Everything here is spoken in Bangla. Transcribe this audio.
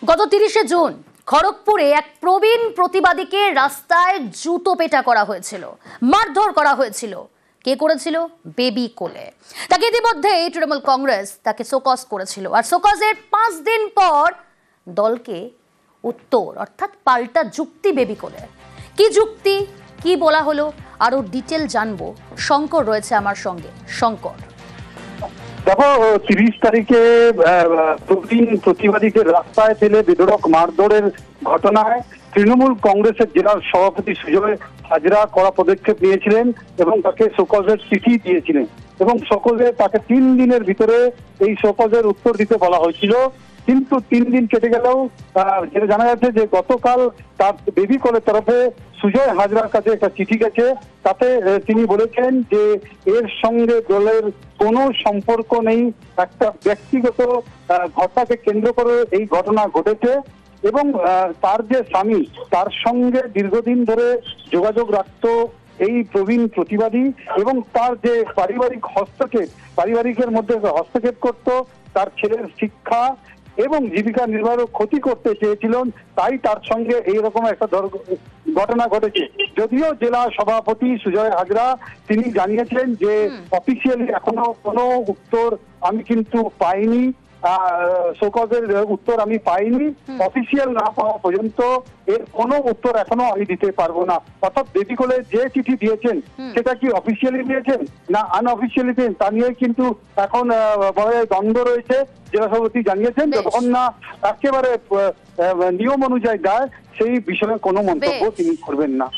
গত 30শে জুন খড়গপুরে এক প্রবীণ প্রতিবাদীকে রাস্তায় জুতো পেটা করা হয়েছিল, মারধর করা হয়েছিল। কে করেছিল? বেবি কোলে। তাকে ইতিমধ্যে তৃণমূল কংগ্রেস তাকে শোকজ করেছিল, আর শোকজের 5 দিন পর দলকে উত্তর অর্থাৎ পাল্টা যুক্তি বেবি কোলে। কি যুক্তি, কি বলা হলো, আরো ডিটেল জানবো। শঙ্কর রয়েছে আমার সঙ্গে। শঙ্কর, দেখো, 30 তারিখে প্রবীণ প্রতিবাদীকে রাস্তায় ফেলে বেধড়ক মারধরের ঘটনায় তৃণমূল কংগ্রেসের জেলার সভাপতি সুজয় হাজরা কড়া পদক্ষেপ নিয়েছিলেন এবং তাকে শোকজের চিঠি দিয়েছিলেন এবং শোকজে তাকে 3 দিনের ভিতরে এই শোকজের উত্তর দিতে বলা হয়েছিল। কিন্তু 3 দিন কেটে গেলেও যেটা জানা যাচ্ছে যে গতকাল তার বেবি কোলের তরফে সুজয় হাজরার কাছে একটা চিঠি গেছে। তাতে তিনি বলেছেন যে এর সঙ্গে দলের কোনো সম্পর্ক নেই, একটা ব্যক্তিগত ঘটনাকে কেন্দ্র করে এই ঘটনা ঘটেছে এবং তার যে স্বামী তার সঙ্গে দীর্ঘদিন ধরে যোগাযোগ রাখতো এই প্রবীণ প্রতিবাদী এবং তার যে পারিবারিকের মধ্যে হস্তক্ষেপ করত, তার ছেলের শিক্ষা এবং জীবিকা নির্বাহের ক্ষতি করতে চেয়েছিলেন, তাই তার সঙ্গে এইরকম একটা ঘটনা ঘটেছে। যদিও জেলা সভাপতি সুজয় হাজরা তিনি জানিয়েছেন যে অফিসিয়ালি এখনো কোনো উত্তর আমি কিন্তু পাইনি, শোকজের উত্তর আমি পাইনি, অফিসিয়াল না পাওয়া পর্যন্ত এর কোনো উত্তর এখনো আমি দিতে পারবো না। অর্থাৎ বেবি কোলে যে চিঠি দিয়েছেন সেটা কি অফিসিয়ালি দিয়েছেন না আনঅফিসিয়ালি দিয়েছেন তা নিয়ে কিন্তু এখন বড় দ্বন্দ্ব রয়েছে। জেলা সভাপতি জানিয়েছেন যতক্ষণ না একেবারে নিয়ম অনুযায়ী দেয় সেই বিষয়ে কোনো মন্তব্য তিনি করবেন না।